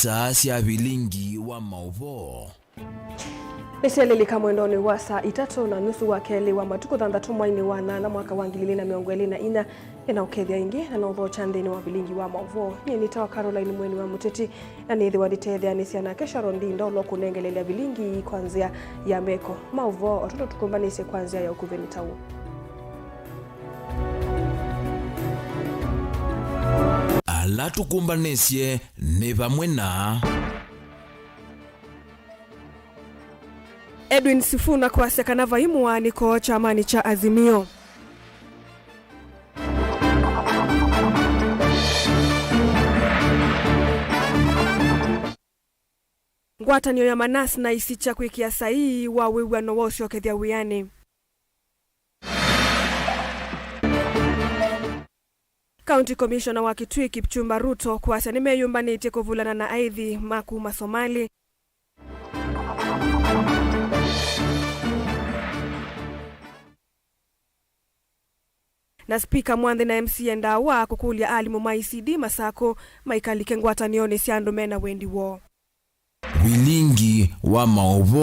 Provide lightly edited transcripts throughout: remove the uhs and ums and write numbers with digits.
saa cia bilingi wa mauvo. Niselelika mwendoni wa saa 3:30 wa keli wa matuko thandatu mwaini wa 8 mwaka wa 2024 inaukethia ingi na notho chandini wa bilingi wa mauvo ni nitawa Caroline Mweni wa Muteti na nithi wa ditethia ni ciana kesha Rondindo lo kunengelelea bilingi kwanzia ya meko mauvo ototo tukumbanise kwanzia ya ukuveni tau. Ala tukumbanisye ni vamwe na Edwin Sifuna kwa sekana vaimu niko chamani cha Azimio. Ngwatanio ya Manasi na isicha kwikia sahihi wa wiwano wosio kethia wiani. County Commissioner wa Kitui Kipchumba Ruto kwasa nimeyumbanite kuvulana na aidhi makuma Somali. Na Speaker Mwandhi na MC Ndawa kukulia alimu maicidi masako maikalike ngwatanioni siandu mena wendi wo. bilingi wa mauvo.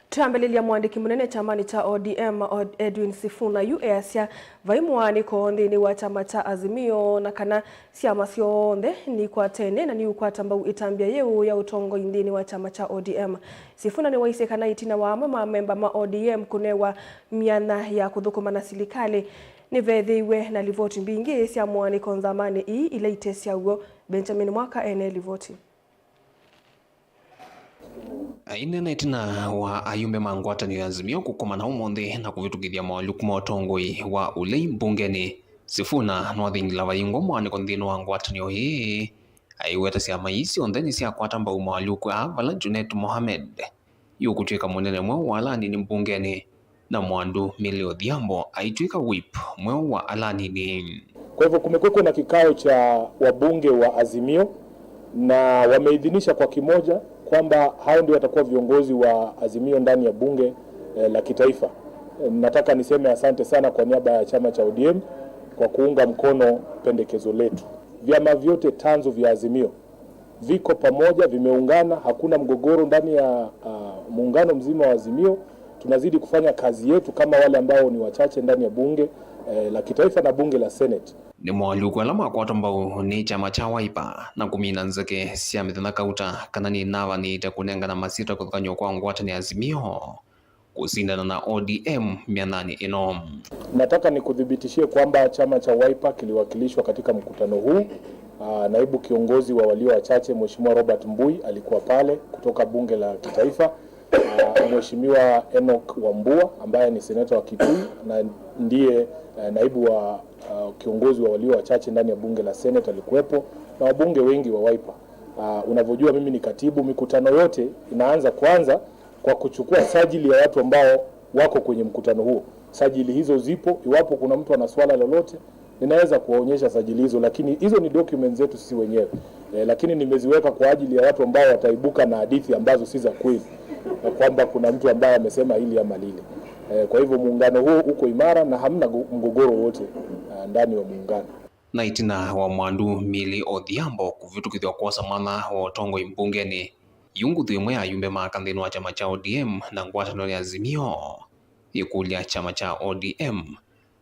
Tuambelilia mwandiki munene chamani cha ODM Edwin Sifuna UASya vaimwani koondini wa chama cha Azimio na kana siama sionde ni kwa tene na ni ukwata mbau itambia yeu ya utongo indini wa chama cha ODM. Sifuna ni waise kana itina wa mama memba ma ODM kunewa miana ya kuthukuma na silikali ni vethiwe na livoti mbingi siya mwani konzamani ile itesya ugo Benjamin Mwaka ene livoti. Inena itina wa ayumbe mangwatanio ya Azimio kukomana umonde na kuvitukithia mawaluku maotongoi wa ulei mbungeni. Sifuna nwathingila vaingo mwani konthino wa ngwatanio hii aiweta siama isi ondeni siya kwatamba mawaluku vala Junet Mohamed yukutwika munene mweo wa alanini mbungeni na Mwandu Millie Odhiambo aitwika whip mweo wa alanini. Kwa hivyo kumekuwa na kikao cha wabunge wa Azimio na wameidhinisha kwa kimoja kwamba hao ndio watakuwa viongozi wa Azimio ndani ya bunge la kitaifa. Nataka niseme asante sana kwa niaba ya chama cha ODM kwa kuunga mkono pendekezo letu. Vyama vyote tanzo vya Azimio viko pamoja, vimeungana, hakuna mgogoro ndani ya muungano mzima wa Azimio. Tunazidi kufanya kazi yetu kama wale ambao ni wachache ndani ya bunge la kitaifa na bunge la Senate. Ni mwaluku alama kwa tambao ni chama cha Wiper na kumina nzake siya mithana kauta kana ni nava ni itakunenga na masita kuthukanyo kwa ngwatani Azimio kusindana na ODM mianani ino. Nataka nikudhibitishie kwamba chama cha Wiper kiliwakilishwa katika mkutano huu. Naibu kiongozi wa walio wachache Mheshimiwa Robert Mbui alikuwa pale kutoka bunge la kitaifa. Mheshimiwa Enoch Wambua ambaye ni seneta wa Kitui na ndiye naibu wa kiongozi wa walio wachache ndani ya bunge la Senate alikuwepo na wabunge wengi wa Wiper. Unavyojua mimi ni katibu, mikutano yote inaanza kwanza kwa kuchukua sajili ya watu ambao wako kwenye mkutano huo. Sajili hizo zipo, iwapo kuna mtu ana swala lolote ninaweza kuwaonyesha sajili hizo, lakini hizo ni documents zetu sisi wenyewe. Lakini nimeziweka kwa ajili ya watu ambao wataibuka na hadithi ambazo si za kweli, na kwamba kuna mtu ambaye amesema hili ama lile. Kwa hivyo muungano huo uko imara na hamna mgogoro wote ndani wa muungano. Na itina wa Mwandu Millie Odhiambo kuvitukithwa kwa samana wa utongo mbungeni yungu thimwe ayumbe makanthino wa chama cha ODM na ngwatanio ya Azimio ikulia chama cha ODM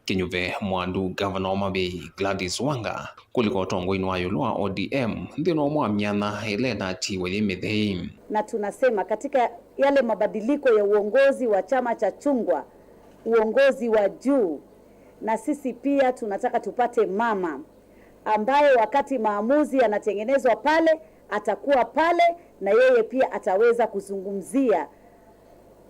kinyuve Mwandu Governor Mabei Gladys Wanga kuliko utongo inu ayulua ODM ndino mwa miana Helena tiwe mithei. Na tunasema katika yale mabadiliko ya uongozi wa chama cha chungwa, uongozi wa juu, na sisi pia tunataka tupate mama ambaye wakati maamuzi yanatengenezwa pale atakuwa pale na yeye pia ataweza kuzungumzia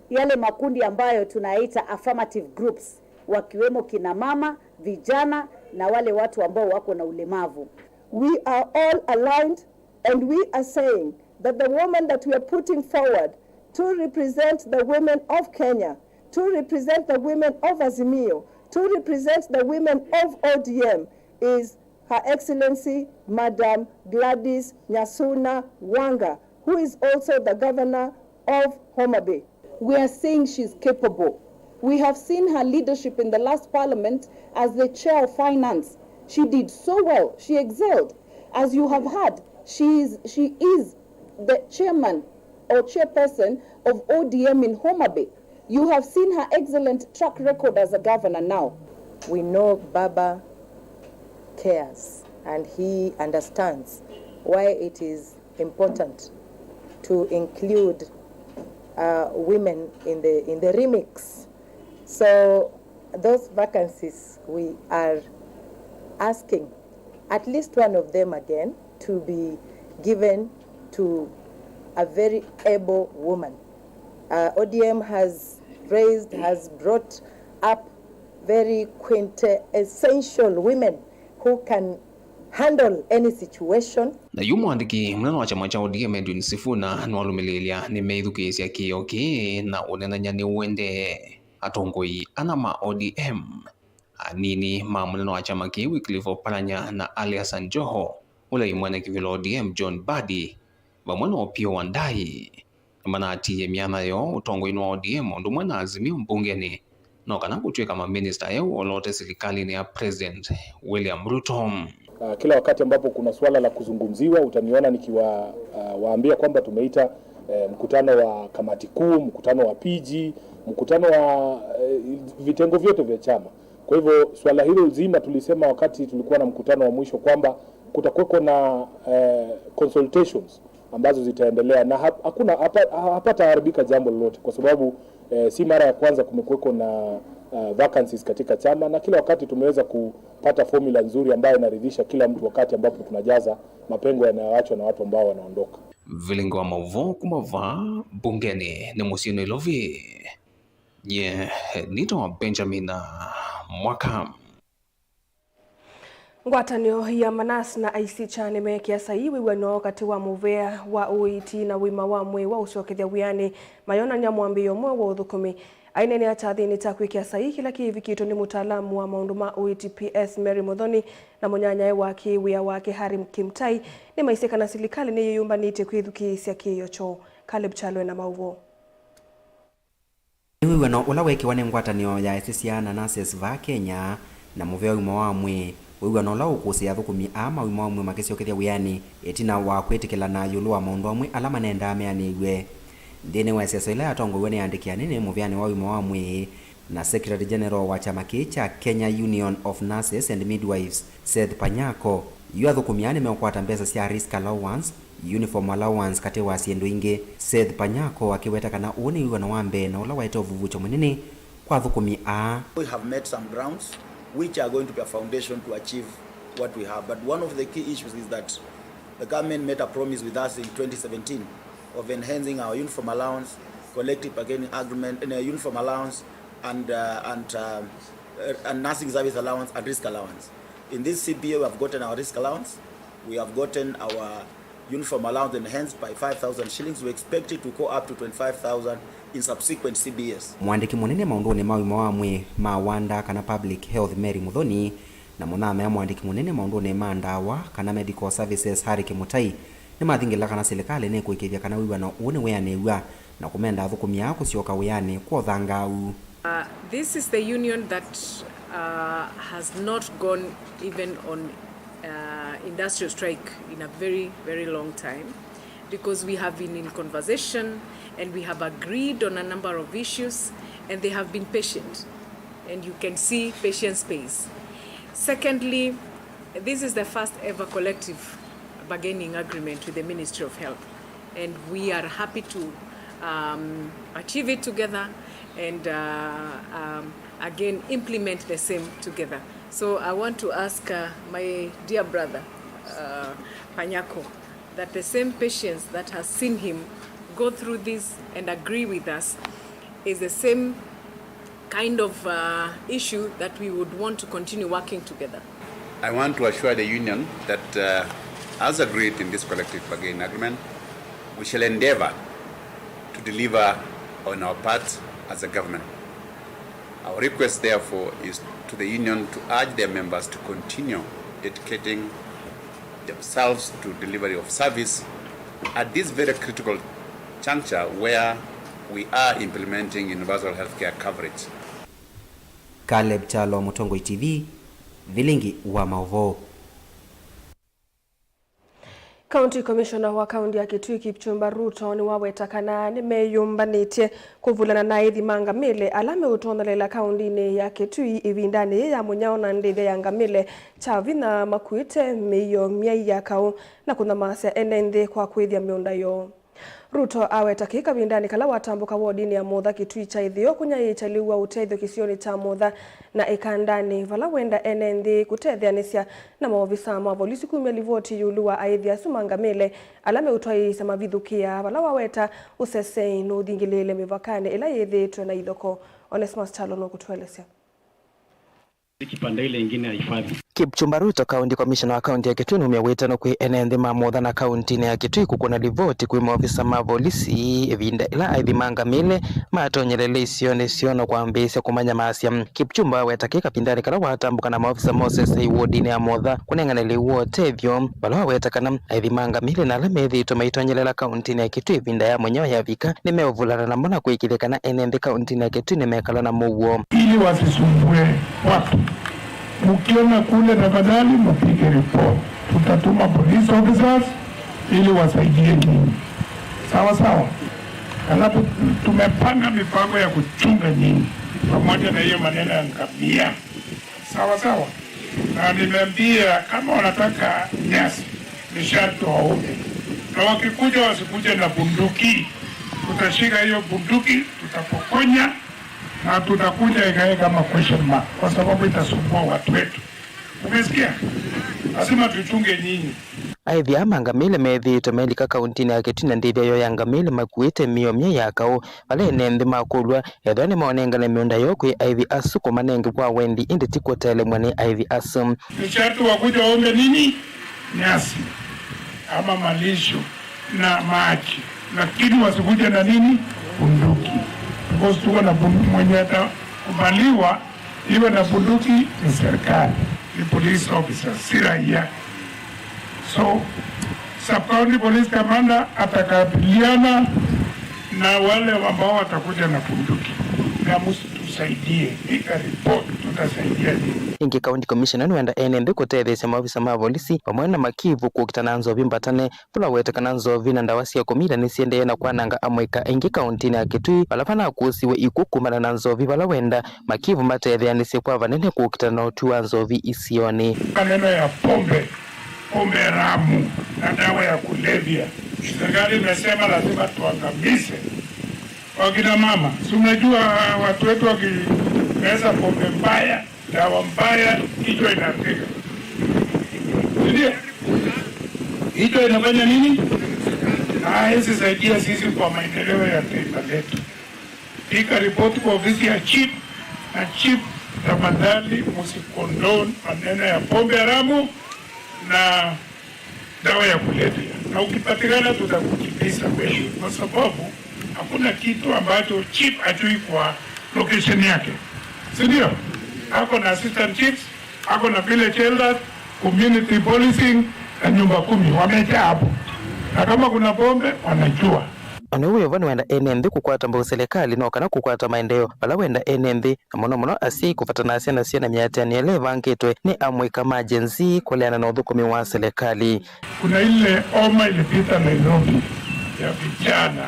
yale makundi ambayo tunaita affirmative groups, wakiwemo kina mama, vijana na wale watu ambao wako na ulemavu. We are all aligned and we are saying that the woman that we are putting forward to represent the women of Kenya, to represent the women of Azimio, to represent the women of ODM is Her Excellency Madam Gladys Nyasuna Wanga, who is also the governor of Homa Bay. We are saying she's capable. We have seen her leadership in the last parliament as the chair of finance. She did so well. She excelled. As you have heard, She is the chairman or chairperson of ODM in Homa Bay. You have seen her excellent track record as a governor now. We know Baba cares and he understands why it is important to include women in the remix. So those vacancies, we are asking at least one of them again to be given to a very able woman. ODM has brought up very quintessential women who can handle any situation. Na yumwandiki mnano wa chama cha ODM Edwin Sifuna nwalumilelia ni meithukisya kioki na unenanya ni uende atongoi anama ODM anini ma mnano wa chama ki Wycliffe Oparanya na Ali Hassan Joho ula imwene kivilo ODM John Badi vamwene Opiyo Wandayi mana atiye miana yo utongoi nwa ODM ondu mwena Azimio mbungeni no kana kutweka ma minister yao olote serikali ni ya President William Ruto. Kila wakati ambapo kuna swala la kuzungumziwa utaniona waambia kwamba tumeita mkutano wa kamati kuu, mkutano wa PG, mkutano wa vitengo vyote vya chama. Kwa hivyo swala hilo zima tulisema wakati tulikuwa na mkutano wa mwisho kwamba kutakuwa na consultations ambazo zitaendelea na hapata haribika jambo lolote kwa sababu si mara ya kwanza kumekuwa na vacancies katika chama na kila wakati tumeweza kupata formula nzuri ambayo inaridhisha kila mtu wakati ambapo tunajaza mapengo yanayoachwa na watu ambao wanaondoka. Vilingo wa mauvo kumava bungeni ni Musino Ilovi. Nito Benjamin Mwaka. Ngwatanio ya Manas na Aisyah nimekia sahihi wano kati wa muvea wa uiti na wima wa mwe wa ucokethia wiani mayona nyamwambio mwe wa uthukumi. Ainene atathini takwikia sahihi kila kivi kitu ni mutaalamu wa maundu ma uiti PS Mary Muthoni na munyanyae wake wia wake Harry Kimtai ni maiseka na serikali ni yumbanite kwithukisya kiyocho. Caleb Chalwe na mauvo. Niwe wano ula wekiwa ni ngwatanio ya Aisyah na nurses va Kenya na muvea wima wa mwe wewe no lawo kusia thukumi ama wima wa mwe makisiokethia wiani etina wa kwetikela na yulu wa maundu amwe alama nenda ameaniwe ndene wa seso ila atongo wene andikia nene muvyani wa wima wa mwe na Secretary General wa chama cha Kenya Union of Nurses and Midwives Seth Panyako yu athukumiani meokwata mbesa cia risk allowance uniform allowance kate wa siendo inge. Seth Panyako akiweta kana uone yu wambe na ula waita uvuvucho mwenene kwa thukumi a. We have met some grounds which are going to be a foundation to achieve what we have. But one of the key issues is that the government made a promise with us in 2017 of enhancing our uniform allowance, collective bargaining agreement, and uniform allowance, and nursing service allowance and risk allowance. In this CBA, we have gotten our risk allowance, we have gotten our uniform allowance enhanced by 5,000 shillings. We expect it to go up to 25,000 in subsequent CBS. Mwandiki munene maundone mawima wa mwe mawanda kana public health Mary Muthoni na muname ya mwandiki munene maundone mandawa kana medical services Harry Kimtai ni mathingila kana serikali ne kuikithia kana wiwa na une weane wiwa na kumenda thukumia kusioka weane kwa thangau. This is the union that has not gone even on industrial strike in a very, very long time, because we have been in conversation and we have agreed on a number of issues and they have been patient, and you can see patience pays. Secondly, this is the first ever collective bargaining agreement with the Ministry of Health, and we are happy to achieve it together and again implement the same together. So I want to ask my dear brother Panyako that the same patience that has seen him go through this and agree with us is the same kind of issue that we would want to continue working together. I want to assure the union that as agreed in this collective bargaining agreement, we shall endeavor to deliver on our part as a government. Our request therefore is to the union to urge their members to continue dedicating themselves to delivery of service at this very critical juncture where we are implementing universal healthcare coverage. Caleb Chalo, Mutongoi TV, Vilingi wa Mauvo. County Commissioner wa kaunti ya Kitui Kipchumba Ruto ni wawetakana ni meyumbanite kuvulana na ithimanga mile alame utonalela kaunti ya Kitui ivindani ya munyaona ndithe ya ngamile chavina makuite miyo miai kau na kuna masia enende kwa kwithia miunda yo. Ruto awetakika vindani kala watambuka wodini ya Mutha Kitui cha ithio kunya ichaliwa uteithio kisioni cha Mutha na ikandani vala wenda enende kutethyanisya na maofisa ma polisi kumelivoti yulua aithia sumangamile alame utoi sama vithukia vala waweta usesei no thingilile mivakane ila yethitwe na ithoko. Onesmus Chalo no kutuelesya kipande ile nyingine ya hifadhi. Kipchumba Ruto County Commissioner wa kaunti ya Kitui umeweta no kwi enende ma Mutha na kaunti ya Kitui kukuna rivoti kwi maofisa ma polisi evinda ila aithimanga mile matonyelele isiono kwa mbese kumanya masya. Kipchumba wetakika pindani kala watambuka na maofisa Moses wodini ya Mutha kunenganele wote vyo bala wetakana aithimanga mile na lamethi tomaitonyelela kaunti ya Kitui evinda ya mwenyewe ya vika nimeovulana na mbona kuikilekana enende kaunti ya Kitui nimekala na muguo ili wasisumbue watu. Mukiona kule tafadhali mpige report. Tutatuma police officers ili wasaidie nyinyi. Sawa sawa. Alafu tumepanga mipango ya kuchunga nyinyi pamoja na hiyo maneno ya ngamia. Sawa sawa. Na nimeambia kama wanataka nyasi ni sharti waombe. Na wakikuja wasikuje na bunduki. Tutashika hiyo bunduki, tutapokonya na tutakuja ikae kama question mark kwa sababu itasumbua watu wetu. Umesikia? Lazima tuchunge nyinyi. Aithi amangamile methi tomelika kaunti ya Kitui na ndivya yo yangamile makuite miyo yakao pale nende makulwa edhone maonengane miunda yo kwi aithi asu kwa manenge kwa wendi indi tiko tele mwane aithi asu. Ni sharti wakuja waombe nini? Nyasi ama malisho na maji, lakini wasikuja na nini? Bunduki. Because tuko na mwenye atakubaliwa iwe na bunduki ni serikali, ni police officer, si raia. So sub-county police commander atakabiliana na wale ambao watakuja na bunduki. Na msitusaidie, ika report tutasaidia nini. Ingi County Commissioner wenda enende kutethesya maofisa ma polisi pamwe na makivu kukitana nzovi mbatane pula wetekana nzovi na ndawasi ya komida nisiendeye na kwananga amweka ingi kaunti ya Kitui palapana kusiwe ikukumana na nzovi pala wenda makivu matethyanisye kwa vanene kukitana utua nzovi isioni. Maneno ya pombe ramu na dawa ya kulevya, serikali imesema lazima tuangamize. Wakina mama, si unajua watu wetu wakimeza pombe mbaya, dawa mbaya, kichwa inapiga. Ndio? Kichwa inafanya nini? Hizi saidia sisi kwa maendeleo ya taifa letu. Pika ripoti kwa ofisi ya chief, na chief tafadhali msikondone maneno ya pombe haramu na dawa ya kulevya. Na ukipatikana tutakukimbiza wewe kwa sababu hakuna kitu ambacho chief ajui kwa location yake. Si ndio? Ako na assistant chiefs, ako na village elders, community policing na nyumba 10 wamejaa hapo. Na kama kuna pombe wanajua. Onewe vanu wenda enende kukwata mbao serikali no kana kukwata maendeleo bala wenda enende na mono asi kufatana asia na sia na miati anieleva anketwe ni amweka majenzi kuleana na udhukumi wa serikali. Kuna ile oma ilipita Nairobi ya vijana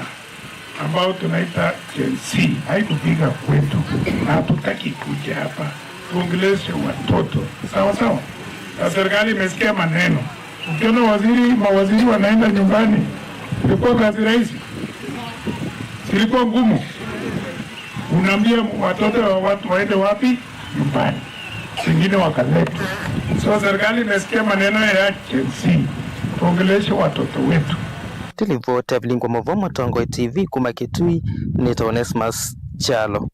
ambao tunaita Gen Z, haikupiga kwetu na hatutaki kuja hapa tuongeleshe watoto. Sawa sawa. Na serikali imesikia maneno. Ukiona mawaziri wanaenda nyumbani, ilikuwa kazi rahisi, ilikuwa ngumu. Unaambia watoto wa watu waende wapi? Nyumbani. Singine wakaleta. So serikali imesikia maneno ya Gen Z, tuongeleshe watoto wetu. Tilivota vilingwa Movomo Tongo TV kuma Kitui ni Onesmus Chalo.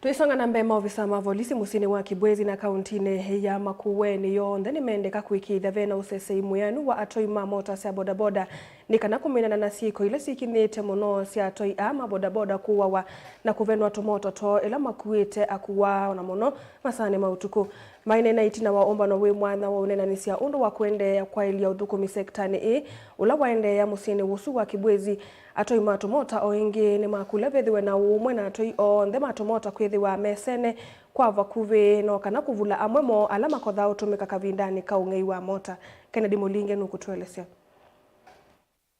Tuisonga na mbema ofisa ma polisi musini wa Kibwezi na kauntine ya Makueni yonthe nimeendeka kwikithia vena usesei muyanu wa atoi ma mota cia bodaboda nikana kuminana na siko ile sikinite muno cia atoi a ma bodaboda kuwawa na kuvenwa tumoto to ila makuite akuwa na muno masane mautuku maine na itina wa omba no we mwana wa unenanisia undu wa kuendea kwa ilia uthukumi sektani ula waendea musini wusu wa Kibwezi atoi matumota o ingi ni makule vethiwe na umwe na atoi onthe matumota kwithiwa mesene kwa vakuvi no kana kuvula amwe mo ala makotha utumika kavindani kaungei wa mota Kennedy Mulinge nukutuelezea.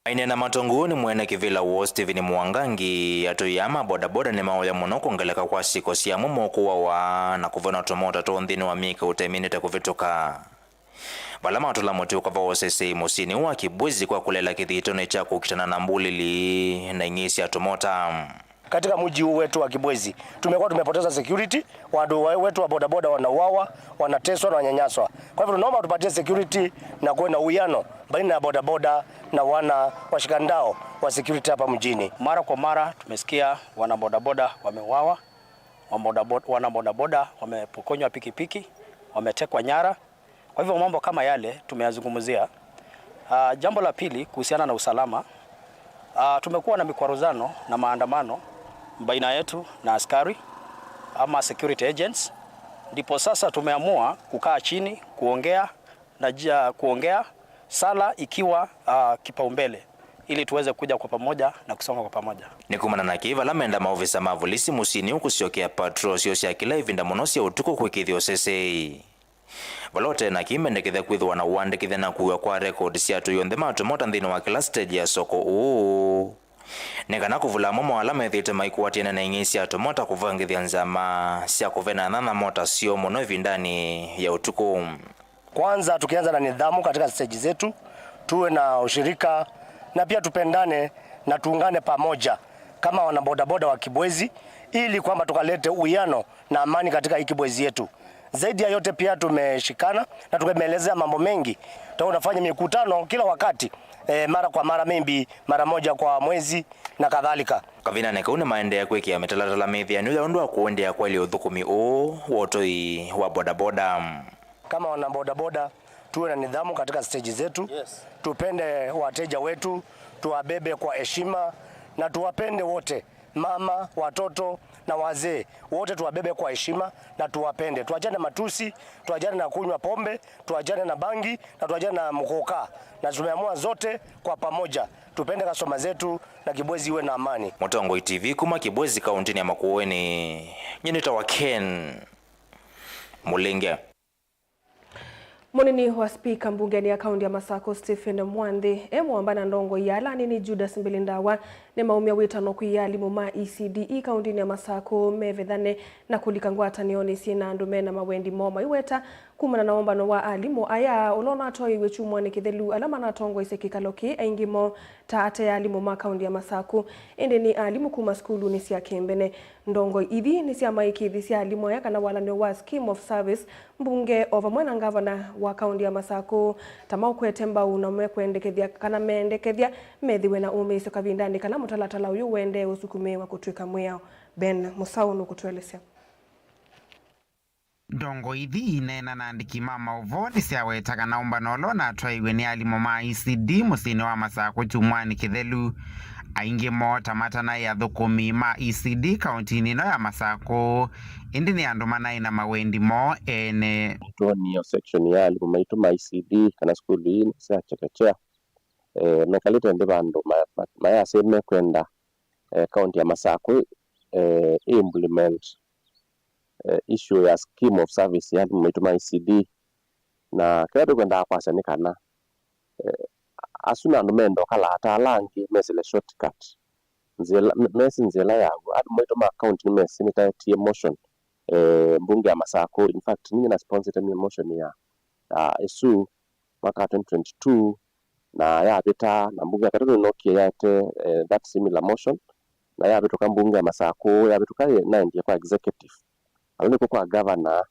Aine na matonguni mwene kivila wo Stephen Mwangangi atoyama bodaboda ni maoya muno kuongeleka kwa siko sia mumoku wa na kuvona tomota to ndini wa mika utaminita kuvitoka. Balama watula moti ukava wasese musini wa kibwezi kwa kulela kithitone cha kukitana na mbulili na ingisi ya tomota. Katika mji wetu wa Kibwezi tumekuwa tumepoteza security, watu wetu wa bodaboda wanauawa, wanateswa na wanyanyaswa. Kwa hivyo tunaomba tupatie security na kuwe na uwiano baina ya bodaboda na wana washikandao wa security hapa mjini. Mara kwa mara tumesikia wana bodaboda wameuawa, wana bodaboda wamepokonywa pikipiki, wametekwa nyara. Kwa hivyo mambo kama yale tumeyazungumzia. Jambo la pili kuhusiana na usalama, tumekuwa na mikwaruzano na maandamano baina yetu na askari ama security agents. Ndipo sasa tumeamua kukaa chini kuongea sala ikiwa kipaumbele ili tuweze kuja kwa pamoja na kusonga kwa pamoja. Nikumana na kiva lamenda maofisa mavulisi musini ukusiokea patrol sio kila ivinda monosi ya utuko kwikithio sesei. Valote na kimendekitha kwithwa na uandikitha na kuwa kwa record sia tuyonde matomota ndini wa kila stage ya soko uu. Nekana kuvula momo alama ithite maikuatiana na ingisi ya tomota kuvangithia nzama sia kuvena nana mota sio mono vindani ya utuku. Kwanza tukianza na nidhamu katika stage zetu, tuwe na ushirika na pia tupendane na tuungane pamoja kama wana bodaboda wa Kibwezi ili kwamba tukalete uwiano na amani katika hii Kibwezi yetu. Zaidi ya yote pia tumeshikana na tumeelezea mambo mengi. Tunafanya mikutano kila wakati, mara kwa mara, mara moja kwa mwezi na kadhalika. Kavina nekaune maende ya kweki ya metalatala methia nila ondua kuendea kwa ili udhukumi wotoi wa bodaboda. Kama wana bodaboda tuwe na nidhamu katika stage zetu. Tupende wateja wetu, tuwabebe kwa heshima na tuwapende wote, mama, watoto na wazee wote tuwabebe kwa heshima na tuwapende. Tuachane matusi, tuachane na kunywa pombe, tuachane na bangi na tuachane na mkoka. Na tumeamua zote kwa pamoja. Tupende customer zetu na Kibwezi iwe na amani. Motongoi TV kuma Kibwezi kaunti ya Makueni. Nyinita wa Ken Mulinge. Munini wa spika mbungeni ya kaunti ya Masako Stephen Mwandhi mwambana ndongo yala nini Judas Mbilindawa ne maumia witano kuyali muma ECDE kaunti ya Masako mevethane na kulikangwata nioni sina ndume na mawendi moma iweta kumana na ombano wa alimu aya olona atoi wechu mwane kithelu alama na tongo isekikaloki aingimo taate ya alimu ma kaunti ya Masako ende ni alimu kuma skulu ni sia kembene ndongo ithi ni sia maiki ithi sia alimu ya kana wala ni wa scheme of service mbunge over mwana ngavana wa kaunti ya Masako tamau kwetemba unamwe kwendekethia kana mendekethia methiwe na umeso kavindani kana mutalatala uyu wende usukume wa kutwika mwao Ben Musau kutuelezea. Ndongo ithi nena na andiki mama uvoni siawetaga na umbanolo na atwaiwe ni alimu ma ECD musini wa Masako chumwani kithelu aingi mo tamata na ya thukumi ma ECD kaunti nino ya Masako indi ni andu manai na mawendi mo ene toni ya section ya alimu maitu ma ECD kana skulu hii sia chekechea mekalite ndi bandu maya seme kwenda kaunti ya Masako implement issue ya scheme of service ya mwitu ma ECD na kaya kwenda kwasa nikana asuna numendo kala atalangi mesile shortcut nzela yago adu mwitu ma account ni mesi nitaetie motion mbunge ya Masako. In fact nini na sponsor ni motion ya isu mwaka 2022 na ya beta na mbunge ya katatu nokia yate that similar motion na ya betoka mbunge ya Masako ya betoka na ndiye kwa executive alikuwa kwa governor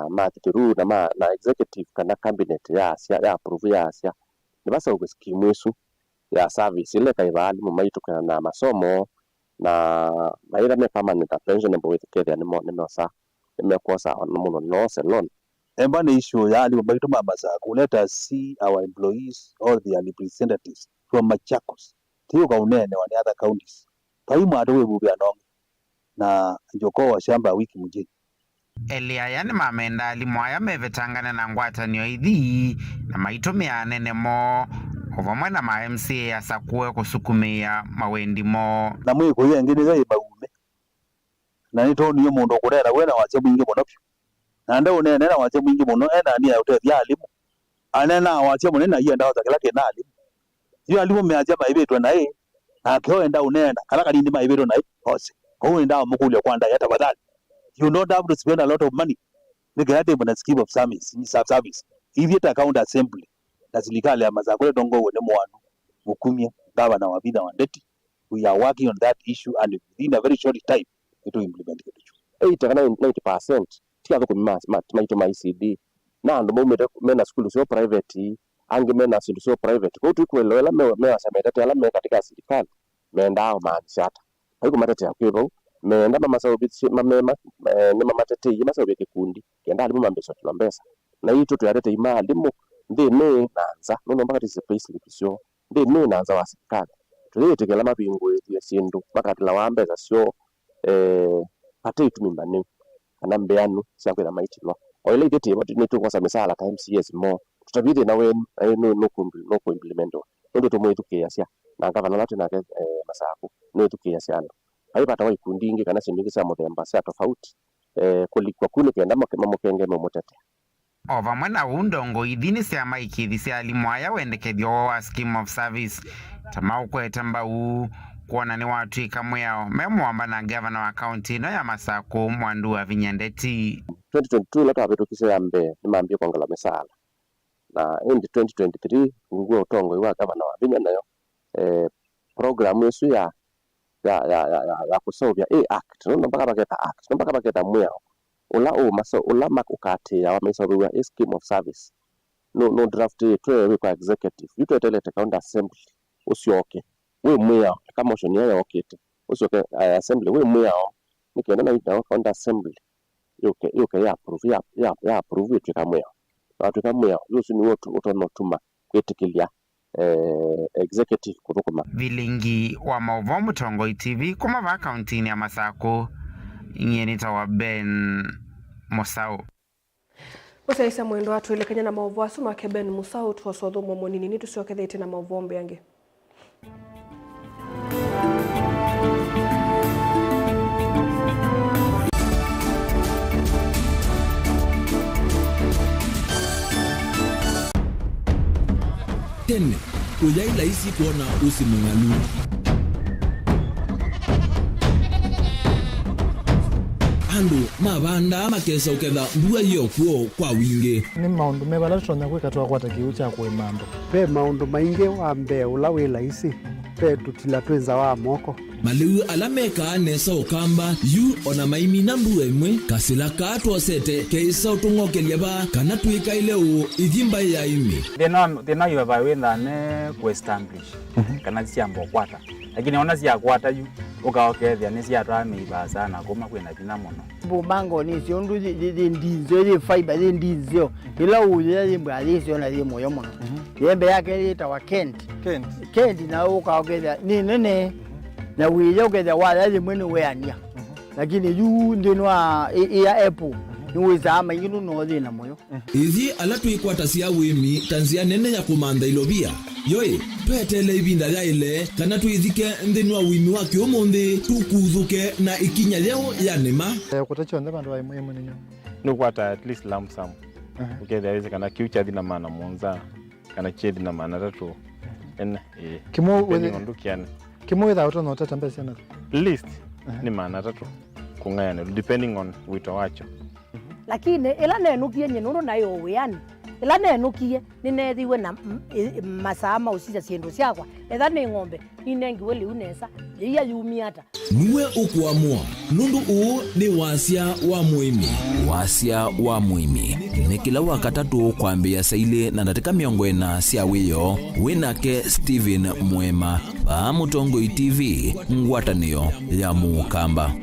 mathiru na executive kana cabinet ya approve ya sia ni basa ugusikimu isu ya service ile kaivali mu maitu kana na masomo na maira me permanent pensionable with care ni mosa nimekosa ono no salon embani issue ya ali maitu Masako. Let us see our employees or their representatives from Machakos tiyo ka unene wa other counties paimu adowe bubya nongo na njoko wa shamba wiki mjini Elia yani mamenda alimu aya mevetangane na ngwatanio ithi na maitumia nene mo ovamwe na ma MCA ya sakue kusukumia mawendi mo na mwiko yengine gai baume na nito niyo mundu kurera wena wache mwingi muno pyo na nda unene na wache mwingi muno ena ni ya utethia alimu anena wacha munena hiyo ndawa za kila kenali hiyo alimu meaja maibetwa naye akioenda unenda kala kanindi maibetwa naye hose kwa ndawa mukule kwa ndaya tafadhali. You don't have to spend a lot of money. Nikihate mna scheme of service hivi hata account assembly na serikali ya mazakule dongo wene mwanu mukumia gavana wa Bida Wandeti. We are working on that issue and within a very short time to implement it. 80% tia ko maito ma ICD na ndo mena school sio private ange mena sio private ko tukwelo me wasameta tela me katika serikali meendao maanishata haiko matete ya kwevo meenda mama saubiti mama ne mama tete yima saubiti kikundi kenda alimu mambeso tulambesa na hii tutu yarete imali mu ndi ne nanza nono mpaka tise payslip sio ndi ne nanza wa serikali tuletekela mapingo ya sindu mpaka tilawambeza sio pate itumimba ne kanambe yanu siyangu na maitilwa oile idete watu netu kwa samesala ka MCS mo tutabide na we no implemento ndo to mwetu kiasi na gavana lati na masaku netu kiasi ana haipata wa ikundi ingi kana sindiki sa modemba sa tofauti kulikwa kule kenda mamokenge momotete ova mwana undongo idhini sia maikithi sia alimwaya wendekethio wa scheme of service tamau kwetamba kuona ni watu ikamweo memwamba na gavana wa county no ya Masaku Mwandu wa Vinyandeti 2022 lata abetukise yambe nimambie kwangala mesala na end 2023 ngua utongo wa gavana wa Vinyanayo program yesu ya kusolve act no mpaka baketa act no mpaka baketa mweo ula makukate ya wamesolve ya scheme of service no draft to kwa executive you to tell the county assembly usioke we mwea kama motion ya okete usioke assembly we mwea nikienda na ita county assembly yoke ya approve it kamwea watu kamwea yusu ni wotu utonotuma kwetikilia executive kurukuma vilingi wa Mauvoo Mutongoi TV kuma va county ya Masaku inyenita wa Ben Musau Usaisa mwendo watu ile Kenya na Mauvoo asuma ke Ben Musau twasotho momonini ni tusiokethete na Mauvoo mbeange tene kuyai laisi kuona usimungalu andu mabanda makesa uketha mbua hiyo kuo kwa wingi ni maundu mebala tutonya kwikatwa kwata kiu cha kwimando pe maundu maingi wa mbe ula wi laisi pe tutila twenza wa moko maliu alameka nesa ukamba yu ona maimi na mbua imwe kasila katwa sete keisa utungokelia ba kana tuika ile u ithimba ya imi thina yu wawitha ne ku-establish kana ciambo kwata lakini ona cia kwata yu ukaokethia ni cia twa miba sana kuma kwina thina muno bumango ni cio ndu ndinzo ni fiber ni ndinzo ila uya ni mbali cio na ni moyo muno yembe yake itawa Kent na ukaokethia ni nene na wiyo ukethia wala ni mwene weania lakini yu ndinwa ya Apple niwezama ingino no thina moyo ithi ala twikwata cia wimi tanzia nene ya kumanda ilobia yoi twetele ibinda ya ile kana twithike nthini wa wimi wa kiomonthi tukuthuke na ikinya leo ya nema kutacho ndaba ndo imwe nyo no kwata at least lump sum ukethia hizi kana kiucha thina maana monza kana chedi na maana tatu kimo wendukiane kimo without no tata mbesa na list ni maana tatu kungayana depending on wito wacho lakini ila nenukie nyenuru nayo wiani ila nenukie ninethiwe na masama usija ciendu ciakwa etha ni ng'ombe inengiwe liu nesa iya yumiata niwe ukuamua nundu uu ni wasia wa muimi ni kila wakatatu kwambia saile na ndatika miongo ena cia wiyo winake Steven Mwema pa Mutongoi TV ngwatanio ya Mukamba.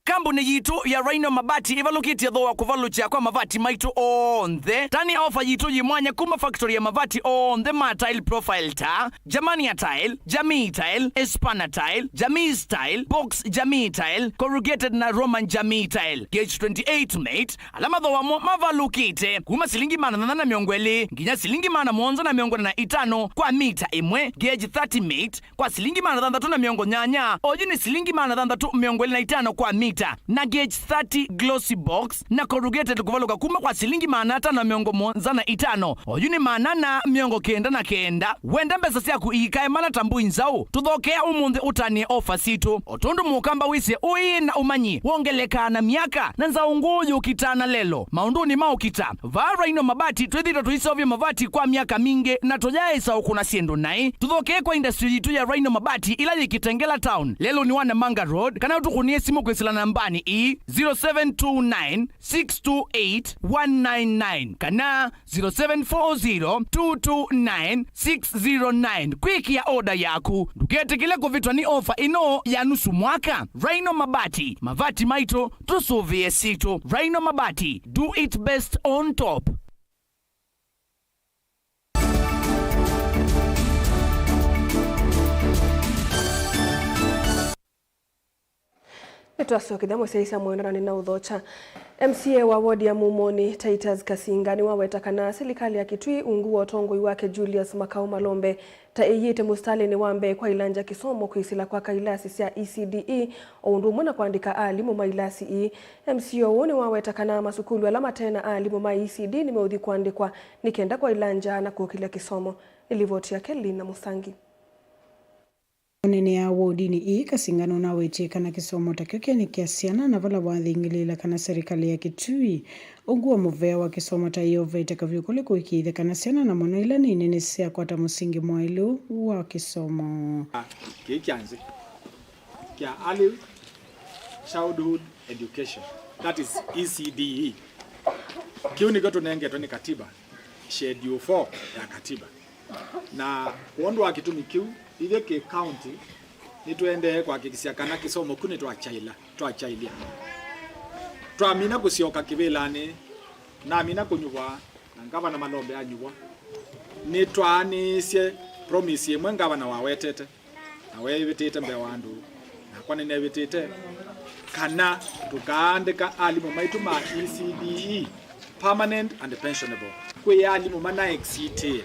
Kambuni yitu ya Rhino Mabati ivalukitie thoa kuvalucha kwa mavati maitu onthe tani ofa yitu yimwanya kuma factory ya mavati onthe ma tile profile ta Jamania tile, Jamii tile, Espana tile, Jamii style, Box Jamii tile, corrugated na Roman Jamii tile gauge 28 mate alama thoa mavalukite kuma silingi mana na miongweli nginya silingi mana mwonzo na miongo na itano kwa mita imwe gauge 30 mate kwa silingi mana na miongo nyanya oju ni silingi mana 3 miongweli na itano kwa mita na gauge 30 glossy box na corrugated kuvaluka kuma kwa shilingi 575 oyu ni 899 wenda mbesa syaku ikae mana tambu inzau tuthokea umunthe utanie ofa situ otundu mukamba wise ui na umanyi wongelekana miaka na nzau nguyu ukitana lelo maunduni maukita vara ino mabati twithita tuisovya mavati kwa miaka mingi na tojaisa ukuna siendu nai tuthokea kwa industry yitu ya Rhino Mabati ila yikitengela town lelo ni Wanamanga Road kana utukunie simu kwisila nambani 0729628199 kana 0740229609 kwikia oda yaku duketekile kuvitwa ni ofa ino ya nusu mwaka. Rhino Mabati, mavati maito tusuvie situ. Rhino Mabati, do it best on top. Twasokithia museisa mwenderani na uthocha MCA wa wodi ya Mumoni Titus Kasinga ni waweta kana serikali ya Kitui unguo tongoi wake Julius Makau Malombe ta eyite mustali ni wambe kwa ilanja kisomo kwisila kwa kailasi sia ECDE oundu mwana kuandika alimu mailasi MCA woni waweta kana masukulu alama tena alimu ma ECD ni meudhi kuandikwa nikenda kwa ilanja na kukilia kisomo ilivoti ya Kelly na Musangi. Nene ya wodi ni Kasingano na weche na kisomo takioke ni kiasiana na vala wathingilila kana serikali ya Kitui ugua muvea wa kisomo ta yove itakavyokole kuikiithe kana siana na mono ila ni nene sia kwata musingi mwailu wa kisomo kianze kia early childhood education, that is ECDE. Kiu ni goto nenge ni katiba schedule 4 ya katiba na kuondu wa kitumi kiu ile ke county ni tuende kwa kikisia kana kisomo kuni twachailia twamina kusioka kivilani na amina kunyuwa na ngava na Malombe anyuwa ni twanisie promise yemwe ngava na wawetete na wewe vitete mbe wandu na kwa nene vitete kana tukaandika alimu maitu ma ECDE permanent and pensionable kwe alimu mana exite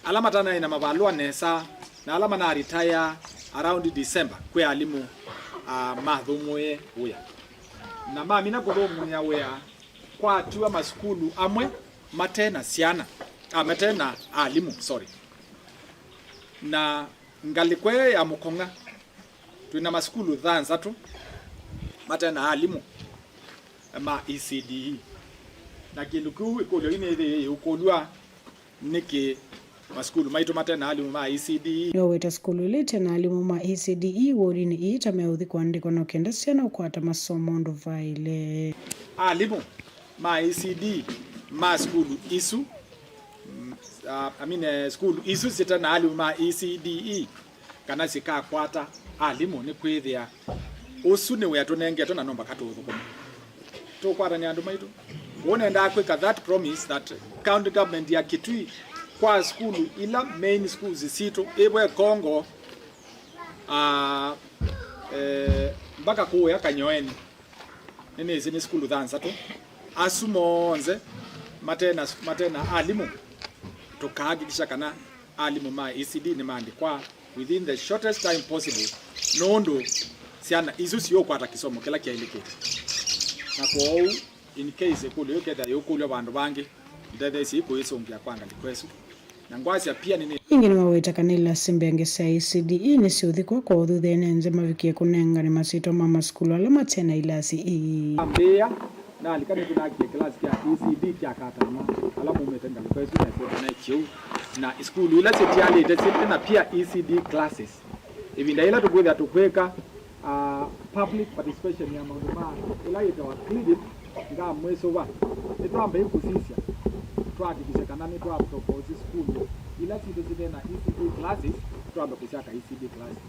alama tana ina mavalua nesa na alama na retire around December kwe alimu mathumwe uya na mami na kuthumu ya wea kwa tuwa maskulu amwe matena siana matena alimu na ngalikwe ya Mukonga tuina maskulu thansatu matena alimu ma ECDE na kiluku ikolyo ine ukolwa niki maskulu maitu matena alimu ma ECDE yo weta skulu ile tena alimu ma ECDE wodi ni ita meudhi kuandika no kenda siana ukwata masomo ndo vaile alimu ma ECDE ma skulu isu skulu isu sitana alimu ma ECDE kana sika kwata alimu ni kwithia usu ni wetu nenge to na nomba katuthu kuma to kwata ni andu maitu wona nda kwika that promise that county government ya Kitui kwa skulu ila main schools zisitu ebwe Kongo mpaka kuya Kanyoeni nene zini skulu thansa tu asumonze matena alimu tukahakikisha kana alimu ma ECD ni maandikwa within the shortest time possible nondo siana izu siyo kwata kisomo kila kiailekete na kwa in case kule yoketa yokule bandu bangi ndethe siku isongia kwanga likwesu na ngwasi pia nini ingine waweta kanila simbenge sa ECDE ni siuthi kwa uthuthene nze mavikie kunenga ni masito mama skulu alama tena ilasi ambea na alikani tunakie class ya ECD kya katana alamu umetenga likwesu na sio na chiu na skulu ila setiali itesite na pia ECD classes ibinda ila tukwetha tukweka public participation ya mauduma ila itawa credit nga mweso wa etwambe ikusisya twakikisha kana ni twa propose school ila sito zile na ECD classes twambe kushaka ECD classes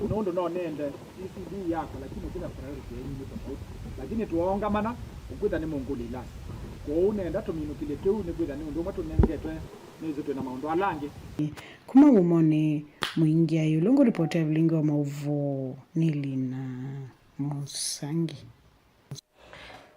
unondo no nende ECD yako lakini kuna priority yenyewe tofauti lakini tuongamana ukwita ni munguli ilasi kwa unenda tuminukile teu ni kwita ni ndo matu nengetwe nizo tuna maondo alange kuma umone muingia yulongo ripoti ya Vilingi wa Mauvu Nilina Musangi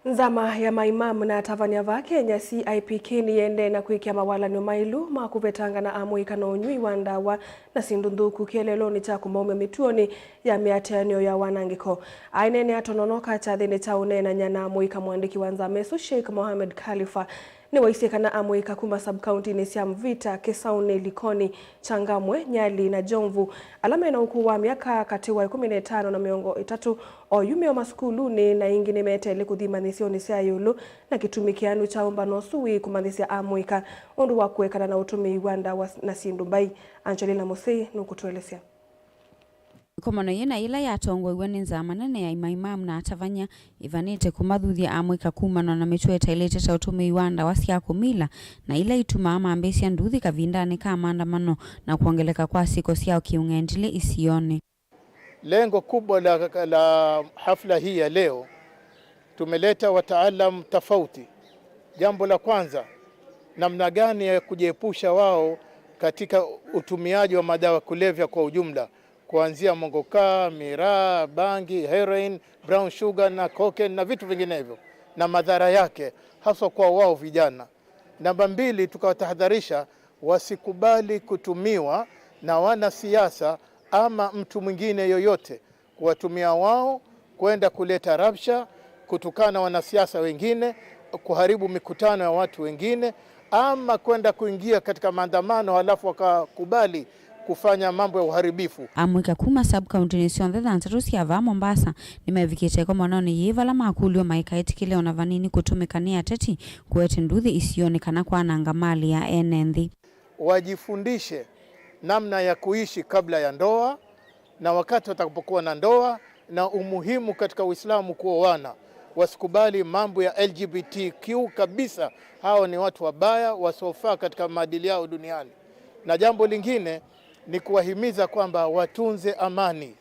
Nzama ya maimamu na tavania va Kenya CIPK niende na kuikia mawalano mailu makuvetanga na amuika na unyui wa ndawa na sindunduku kieleloni cha kumaume mituoni ya miateanio ya wanangiko. Ainene atononoka cha dhene cha unena nyana amuika mwandiki wa Nzamesu Sheikh Mohamed Khalifa ni waisika na amuika kuma sub-county ni siya Mvita, Kisauni, Likoni, Changamwe, Nyali na Jomvu. Alame na ukuu wa miaka katiwa 15 na miongo 3 o yume o maskuluni na ingine metele kudhimanisi ni siya yulu na kitumikianu cha umbano suwi kumandisia amuika undu wa kuekana na utumi wanda na Sindumbai. Angelina Musei nukutuelezea. Komono yena ila ya tongo iweni Nzama nene ya imaimamu na atavanya ivanite kumadhuthia amuika kumano na metueta ilete cha utumi wanda wasia kumila na ila ituma ama ambesi ya nduthi kavindani kama andamano na kuongeleka kwa siko siya kiungendile isione. Lengo kubwa la hafla hii ya leo, tumeleta wataalam tofauti. Jambo la kwanza, namna gani ya kujiepusha wao katika utumiaji wa madawa kulevya kwa ujumla, kuanzia mongoka, miraa, bangi, heroin, brown sugar na cocaine na vitu vinginevyo na madhara yake hasa kwa wao vijana. Namba 2, tukawatahadharisha wasikubali kutumiwa na wanasiasa ama mtu mwingine yoyote kuwatumia wao kwenda kuleta rabsha, kutukana wanasiasa wengine, kuharibu mikutano ya watu wengine, ama kwenda kuingia katika maandamano halafu wakakubali kufanya mambo ya uharibifu. Amuika kuma sub-county ni sionde dhantarusi ya va Mombasa ni mevikite kwa mwanoni yiva la makulio maikaiti kile onavanini kutumikania teti kuwete nduthi isionekana kwa nangamali ya NND. Wajifundishe namna ya kuishi kabla ya ndoa na wakati watakapokuwa na ndoa, na umuhimu katika Uislamu kuoana. Wasikubali mambo ya LGBTQ kabisa. Hao ni watu wabaya wasiofaa katika maadili yao duniani. Na jambo lingine ni kuwahimiza kwamba watunze amani.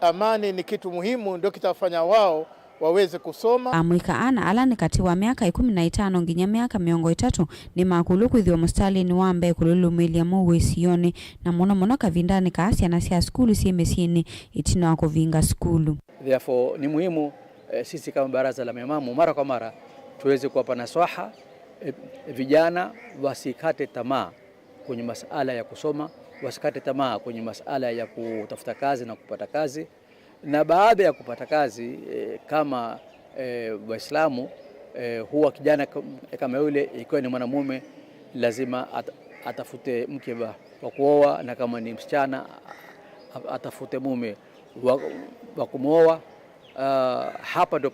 Amani ni kitu muhimu, ndio kitafanya wao waweze kusoma. Amuika ana alani katiwa miaka 15 nginya miaka miongo 3 ni makulu kwithio mustali ni wambe kululu William Wesione na mono kavindani kaasi na sia skulu siemesini itina wako vinga skulu. Therefore ni muhimu sisi kama baraza la maimamu mara kwa mara tuweze kuwapa nasaha vijana wasikate tamaa kwenye masuala ya kusoma, wasikate tamaa kwenye masuala ya kutafuta kazi na kupata kazi. Na baada ya kupata kazi kama Waislamu huwa kijana kama yule ikiwa ni mwanamume lazima atafute mke wa kuoa, na kama ni msichana atafute mume wa kumwoa. Hapa ndo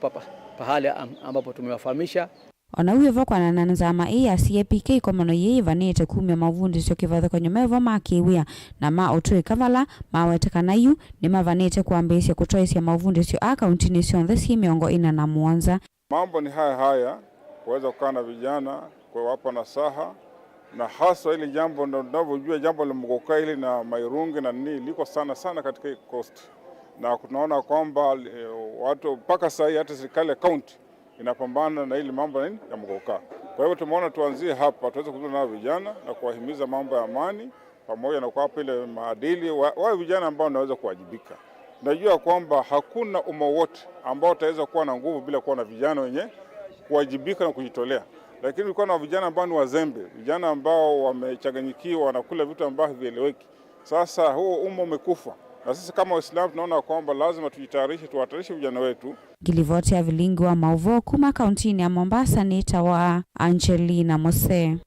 pahali ambapo tumewafahamisha. Ona uyevo kwa Nzama ya CIPK kwa mano yeye vanete kumya mavundi sio kivatha kwenye mevo makiwia na otue kavala mawetekanayu ni mavanete kuambesya kutoesya mavundi sio akaunti sio ndesi miongo 47. Mambo ni haya kuweza kukaa na vijana kuwapa nasaha, na hasa ile jambo ninavyojua jambo la mgoka ile na mairungi na nini liko sana katika coast, na tunaona kwamba watu mpaka sasa hata serikali ya county inapambana na ile mambo ya mgoka. Kwa hivyo tumeona tuanzie hapa tuweze kuzungumza na vijana na kuwahimiza mambo ya amani pamoja na kuwapa ile maadili wao vijana ambao wanaweza kuwajibika. Najua kwamba hakuna umma wote ambao utaweza kuwa na nguvu bila kuwa na vijana wenye kuwajibika na kujitolea. Lakini ulikuwa na vijana ambao ni wazembe, vijana ambao wamechanganyikiwa, wanakula vitu ambavyo havieleweki. Sasa huo umma umekufa. Na sisi kama Waislamu tunaona kwamba lazima tujitayarishe, tuwatayarishe vijana wetu. Gilivoti ya vilingi wa Mauvo kuma kauntini ya Mombasa ni tawa Angelina Musei.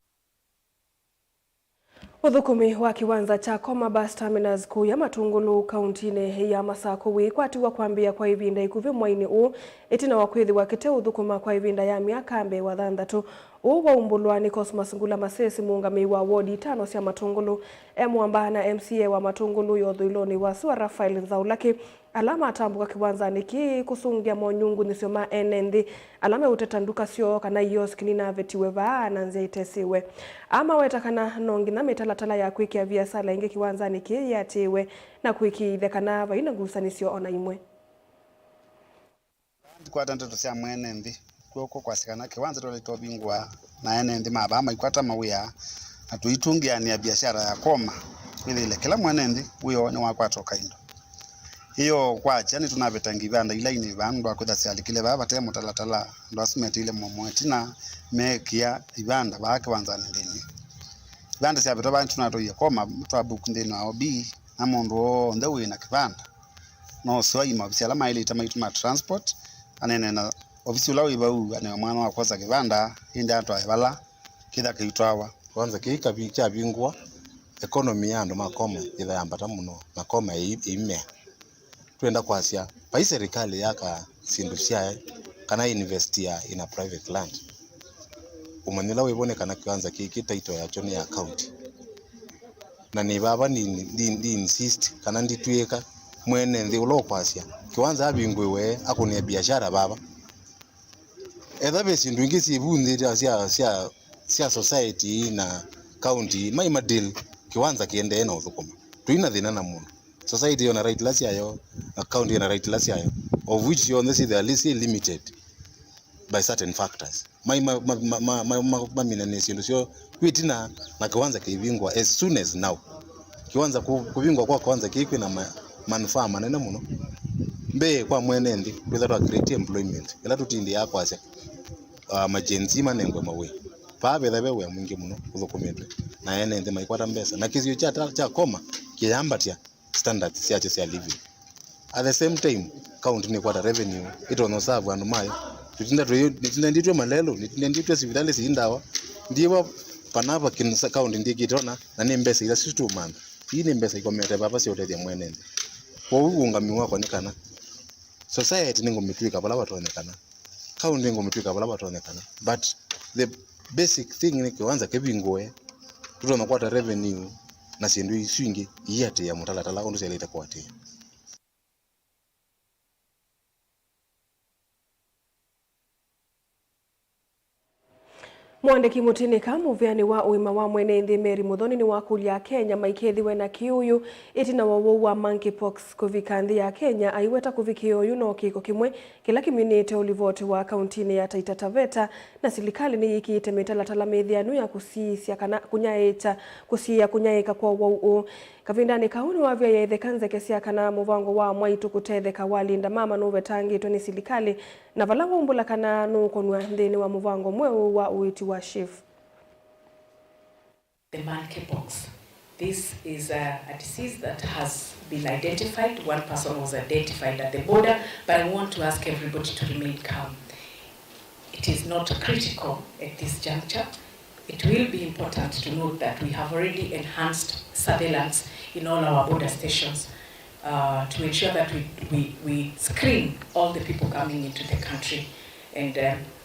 Uthukumi wa kiwanza cha Koma Bus Terminus kuu ya Matungulu kauntini ya Masako wikwatiwa kwambia kwa ivinda ikuvi mwaini itina wakwithi wakite uthukuma kwa ivinda ya miaka mbe wa 6 waumbulwa ni Cosmas Ngula Masesi muungami wa wodi 5 cia Matungulu Mwamba na MCA wa Matungulu yothuiloni wa Sua Rafael Nzaulaki alama atambuka kiwanza niki kusungia monyungu nisio ma NND alama utetanduka sio kana yoskini na vetiwe va na nzia itesiwe ama wetakana nongi na metalatala ya kuikia via sala inge kiwanza niki yatiwe na kuiki thekana va ina gusanisio ona imwe kwa tanto cia NND kuoko kwasikana kiwanza toleto bingwa na NND mabama ikwata mawia na tuitungia ni biashara ya Koma ile kila NND huyo ni wakwa toka indo iyo kwacha ni tunaveta ngivanda ila ini vandu akwitha sialikile baba te mutalatala ndo asimete ile momwetina mekia ivanda bake wanzani ndini ivanda siapeta bantu tunatoia koma twabuku ndino obi na mundu onde wina kivanda no so ima bisala maile tamaitu ma transport anene na ofisi ula wibau ane mwana wa kosa kivanda inde atwa ebala kitha kiitwawa kwanza kiika bicha bingwa economy yandu makoma itha yambata muno makoma ime twenda kwasia pai serikali yaka sindu cia kana invest ya in a private land umanila wibone kana kianza kiki title ya choni ya county na ni baba ni insist kana nditweka mwene ndi ulo kwasia kiwanza abingwe we akunia biashara baba etha be sindu ingi sibundi cia society na county mai madil kiwanza kiende ena uthukuma tuina thina na muno society yona right lasi ayo na county yona right lasi ayo of which you on the list limited by certain factors mai mamina sindu sio kwitina na kiwanza kivingwa as soon as now kiwanza kuvingwa kwa kwanza kikwi na manufaa manene muno mbe kwa mwenendi kwitha twa create employment ila tutindi yako ase majenzi manengwe mawe pabe thabe we mwingi muno uthukumitwe na ene ndi maikwata mbesa na kizio cha koma kiyambatia standards siacho cia living at the same time county ni kwata revenue ito no serve anu mayo tutinda nditwe malelo nditwe sivitale sindawa ndiwa panapa kin county ndikitona na ni mbesa ila situ manda hii ni mbesa ikomete baba si hotel ya mwenende kwa ungami wako nekana society ningo mitwika bala batonekana county ningo mitwika bala batonekana but the basic thing ni kiwanza kebingoe tutona kwata revenue na sindu iswingi yate ya mutalatala ondo seleta kwate. Mwandiki Mutinika muveani wa uima wa mwene nthi Mary Muthoni ni wakulia Kenya maikethiwe na kiuyu itina wawo wa monkeypox kuvika nthi ya Kenya aiweta kuvikia uyu no kiko kimwe kila kimunite ulivoti wa kauntini ya Taita Taveta na serikali ni ikiite mitalatala methianu ya kusisia kana kunyaika kwa wau kavindani kauni wavya yethekanze kesia kana muvango wa mwaitu kutetheka walinda mama no vetangitwe ni serikali na vala wumbula kana nukonwa nthini wa muvango mweu wa uiti wa SHIF. The monkeypox. This is a disease that has been identified. One person was identified at the border, but I want to ask everybody to remain calm. It is not critical at this juncture. It will be important to note that we have already enhanced surveillance in all our border stations to ensure that we screen all the people coming into the country. And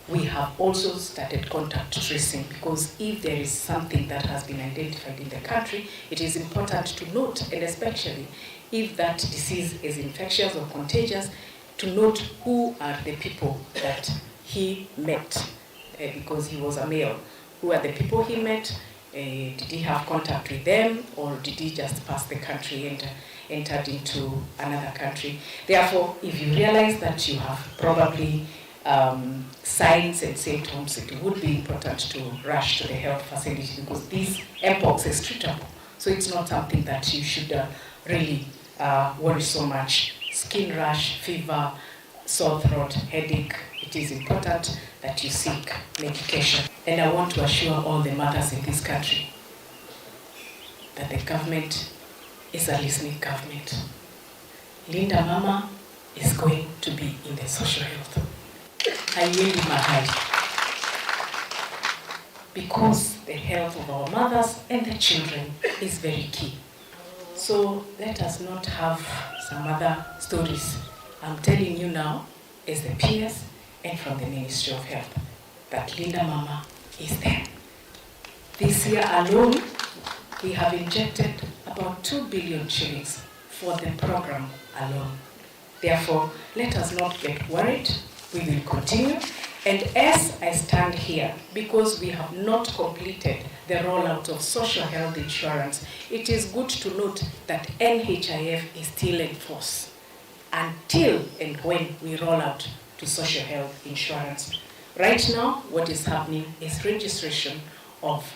we have also started contact tracing, because if there is something that has been identified in the country, it is important to note, and especially if that disease is infectious or contagious, to note who are the people that he met, because he was a male. Who are the people he met? Did he have contact with them, or did he just pass the country and entered into another country? Therefore, if you realize that you have probably signs and symptoms, it would be important to rush to the health facility, because this mpox is treatable. So it's not something that you should really worry so much. Skin rash, fever, sore throat, headache, it is important that you seek medication. And I want to assure all the mothers in this country that the government is a listening government. Linda Mama is going to be in the social health. I yield my height. Because the health of our mothers and the children is very key. So let us not have some other stories. I'm telling you now, as the PS and from the Ministry of Health, that Linda Mama is there. This year alone, we have injected about 2 billion shillings for the program alone. Therefore, let us not get worried. We will continue. And as I stand here, because we have not completed the rollout of social health insurance, it is good to note that NHIF is still in force until and when we roll out to social health insurance. Right now, what is happening is registration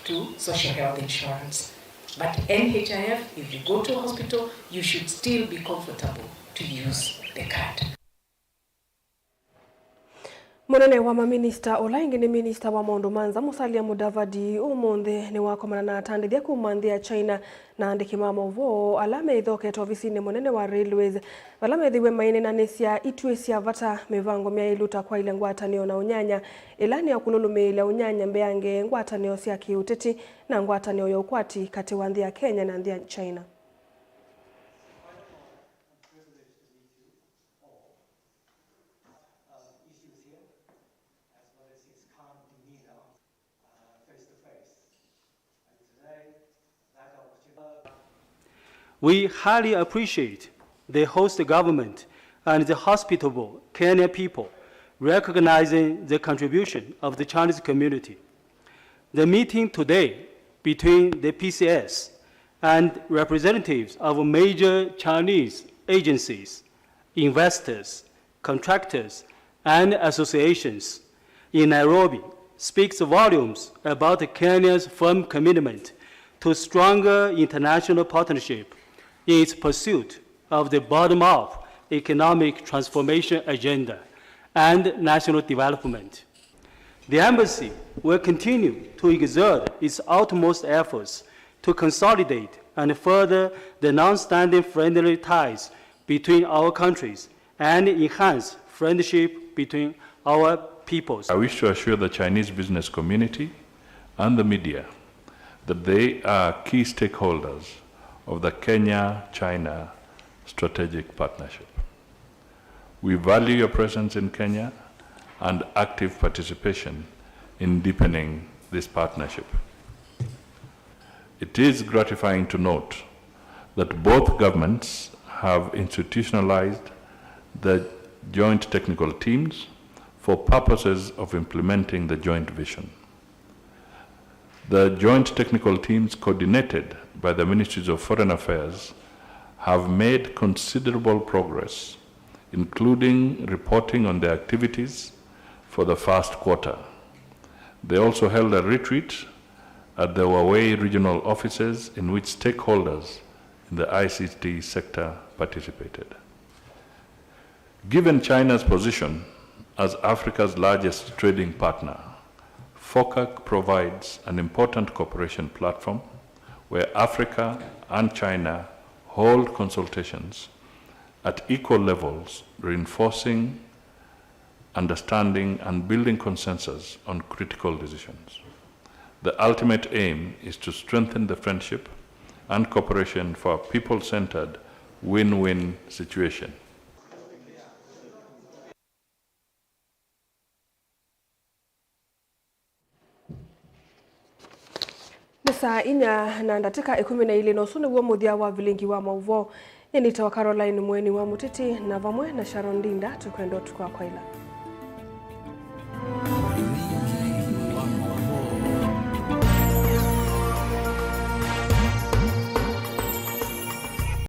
to social health insurance. But NHIF, if you go to a hospital, you should still be comfortable to use the card. Munene wa maminista olaingi ni minista wa Mondo Manza Musalia Mudavadi umunthe ni wakomana na atandithia kumanthia China na andiki mamovo alame ithoke ofisini munene wa Railways alame thiwe maine na nesia itwe cia vata mivango mya iluta kwa ile ngwatanio na unyanya ilani ya kululumila unyanya mbeange ngwatanio cia kiuteti na ngwatanio ya ukwati kati wa nthia Kenya na nthia China. We highly appreciate the host government and the hospitable Kenyan people recognizing the contribution of the Chinese community. The meeting today between the PCS and representatives of major Chinese agencies, investors, contractors, and associations in Nairobi speaks volumes about Kenya's firm commitment to stronger international partnership in its pursuit of the bottom-up economic transformation agenda and national development. The embassy will continue to exert its utmost efforts to consolidate and further the long-standing friendly ties between our countries and enhance friendship between our peoples. I wish to assure the Chinese business community and the media that they are key stakeholders of the Kenya-China strategic partnership. We value your presence in Kenya and active participation in deepening this partnership. It is gratifying to note that both governments have institutionalized the joint technical teams for purposes of implementing the joint vision. The joint technical teams coordinated by the Ministries of Foreign Affairs have made considerable progress, including reporting on their activities for the first quarter. They also held a retreat at the Huawei regional offices in which stakeholders in the ICT sector participated. Given China's position as Africa's largest trading partner, FOCAC provides an important cooperation platform where Africa and China hold consultations at equal levels, reinforcing understanding and building consensus on critical decisions. The ultimate aim is to strengthen the friendship and cooperation for a people-centered win-win situation. Saa inya na ndatika 12 no sune wo muthia wa vilingi wa mauvo. Nyenita wa Caroline Mweni wa Mutiti na vamwe na Sharon Dinda tukwenda tukwa kwaila.